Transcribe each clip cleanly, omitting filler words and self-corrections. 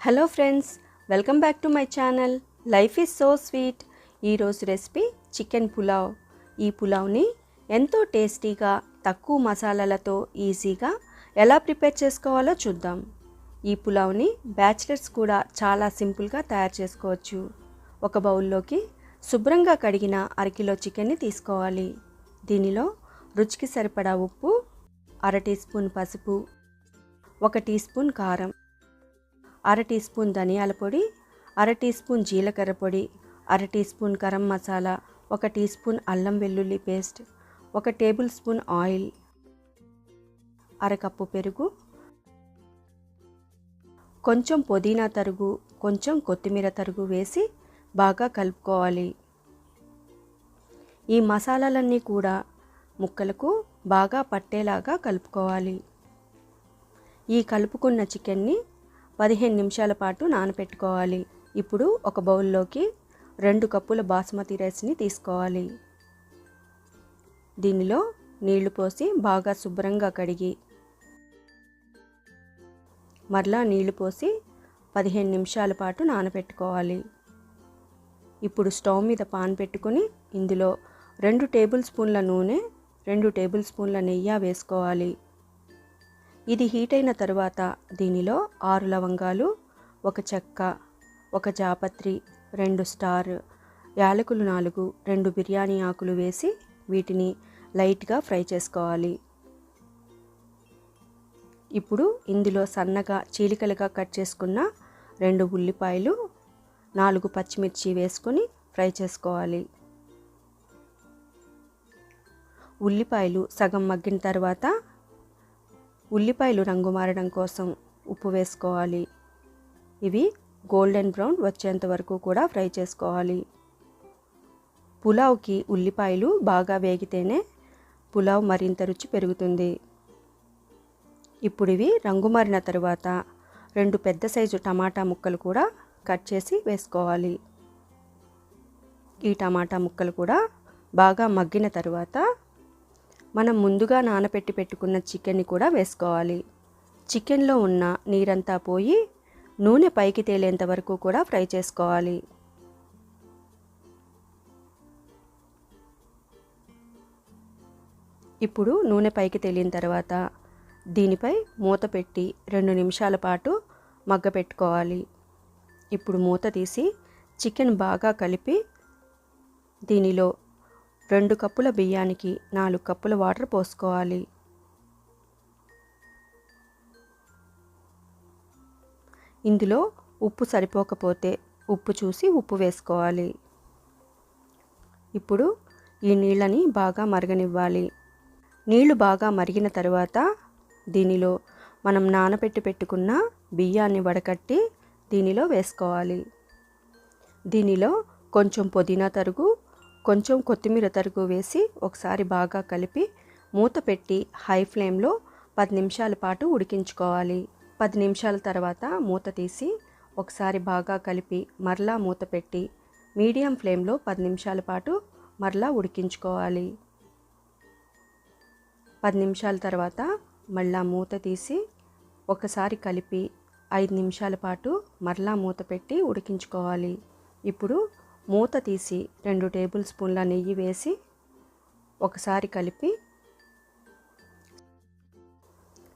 Hello friends, welcome back to my channel life is so sweet. ఈరోజు recipe chicken pulao. ఈ పులావ్ని ఎంతో టేస్టీగా తక్కువ మసాలాలతో ఈజీగా ఎలా ప్రిపేర్ చేసుకోవాలో చూద్దాం. ఈ పులావ్ని బ్యాచిలర్స్ కూడా చాలా సింపుల్గా తయారు చేసుకోవచ్చు. ఒక బౌల్లోకి శుభ్రంగా కడిగిన అరకిలో చికెన్ని తీసుకోవాలి. దీనిలో రుచికి సరిపడా ఉప్పు, 1/2 టీ స్పూన్ పసుపు, 1 టీ స్పూన్ కారం, 1/2 టీ స్పూన్ ధనియాల పొడి, 1/2 టీ స్పూన్ జీలకర్ర పొడి, 1/2 teaspoon garam masala, 1 teaspoon అల్లం వెల్లుల్లి paste, 1 tablespoon oil, 1/2 cup పెరుగు, కొంచెం పుదీనా తరుగు, కొంచెం కొత్తిమీర తరుగు వేసి బాగా కలుపుకోవాలి. ఈ మసాలాలన్నీ కూడా ముక్కలకు బాగా పట్టేలాగా కలుపుకోవాలి. ఈ కలుపుకున్న చికెన్ని 15 నిమిషాల పాటు నానబెట్టుకోవాలి. ఇప్పుడు ఒక బౌల్లోకి 2 కప్పుల బాస్మతి రైస్ని తీసుకోవాలి. దీనిలో నీళ్లు పోసి బాగా శుభ్రంగా కడిగి మరలా నీళ్లు పోసి 15 నిమిషాల పాటు నానబెట్టుకోవాలి. ఇప్పుడు స్టవ్ మీద పాన్ పెట్టుకుని ఇందులో 2 టేబుల్ స్పూన్ల నూనె, 2 టేబుల్ స్పూన్ల నెయ్యి వేసుకోవాలి. ఇది హీట్ అయిన తర్వాత దీనిలో 6 లవంగాలు, 1 చెక్క, 1 జాపత్రి, 2 స్టార్, యాలకులు 4, 2 బిర్యానీ ఆకులు వేసి వీటిని లైట్గా ఫ్రై చేసుకోవాలి. ఇప్పుడు ఇందులో సన్నగా చీలికలుగా కట్ చేసుకున్న 2 ఉల్లిపాయలు, 4 పచ్చిమిర్చి వేసుకొని ఫ్రై చేసుకోవాలి. ఉల్లిపాయలు సగం మగ్గిన తర్వాత ఉల్లిపాయలు రంగు మారడం కోసం ఉప్పు వేసుకోవాలి. ఇవి గోల్డెన్ బ్రౌన్ వచ్చేంత వరకు కూడా ఫ్రై చేసుకోవాలి. పులావ్కి ఉల్లిపాయలు బాగా వేగితేనే పులావ్ మరింత రుచి పెరుగుతుంది. ఇప్పుడు ఇవి రంగు మారిన తర్వాత 2 పెద్ద సైజు టమాటా ముక్కలు కూడా కట్ చేసి వేసుకోవాలి. ఈ టమాటా ముక్కలు కూడా బాగా మగ్గిన తర్వాత మనం ముందుగా నానబెట్టి పెట్టుకున్న చికెన్ని కూడా వేసుకోవాలి. చికెన్లో ఉన్న నీరంతా పోయి నూనె పైకి తేలేంత వరకు కూడా ఫ్రై చేసుకోవాలి. ఇప్పుడు నూనె పైకి తేలిన తర్వాత దీనిపై మూత పెట్టి 2 నిమిషాల పాటు మగ్గపెట్టుకోవాలి. ఇప్పుడు మూత తీసి చికెన్ బాగా కలిపి దీనిలో 2 కప్పుల బియ్యానికి 4 కప్పుల వాటర్ పోసుకోవాలి. ఇందులో ఉప్పు సరిపోకపోతే ఉప్పు చూసి ఉప్పు వేసుకోవాలి. ఇప్పుడు ఈ నీళ్ళని బాగా మరగనివ్వాలి. నీళ్లు బాగా మరిగిన తర్వాత దీనిలో మనం నానబెట్టి పెట్టుకున్న బియ్యాన్ని వడకట్టి దీనిలో వేసుకోవాలి. దీనిలో కొంచెం పుదీనా తరుగు, కొంచెం కొత్తిమీర తరుగు వేసి ఒకసారి బాగా కలిపి మూత పెట్టి హై ఫ్లేమ్లో 10 నిమిషాల పాటు ఉడికించుకోవాలి. 10 నిమిషాల తర్వాత మూత తీసి ఒకసారి బాగా కలిపి మరలా మూత పెట్టి మీడియం ఫ్లేమ్లో 10 నిమిషాల పాటు మరలా ఉడికించుకోవాలి. 10 నిమిషాల తర్వాత మళ్ళా మూత తీసి ఒకసారి కలిపి 5 నిమిషాల పాటు మరలా మూత పెట్టి ఉడికించుకోవాలి. ఇప్పుడు మూత తీసి 2 టేబుల్ స్పూన్ల నెయ్యి వేసి ఒకసారి కలిపి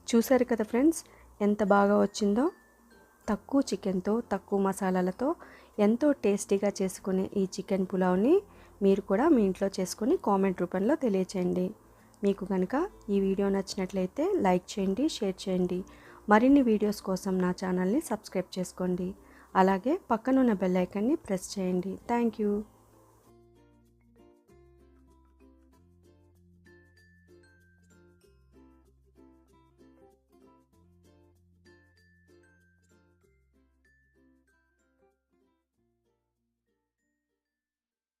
చూసారు కదా ఫ్రెండ్స్, ఎంత బాగా వచ్చిందో. తక్కువ చికెన్తో తక్కువ మసాలాలతో ఎంతో టేస్టీగా చేసుకునే ఈ చికెన్ పులావ్ని మీరు కూడా మీ ఇంట్లో చేసుకొని కామెంట్ రూపంలో తెలియచేయండి. మీకు కనుక ఈ వీడియో నచ్చినట్లయితే లైక్ చేయండి, షేర్ చేయండి. మరిన్ని వీడియోస్ కోసం నా ఛానల్ని సబ్స్క్రైబ్ చేసుకోండి. అలాగే పక్కనున్న బెల్ ఐకాన్ని ప్రెస్ చేయండి. Thank you.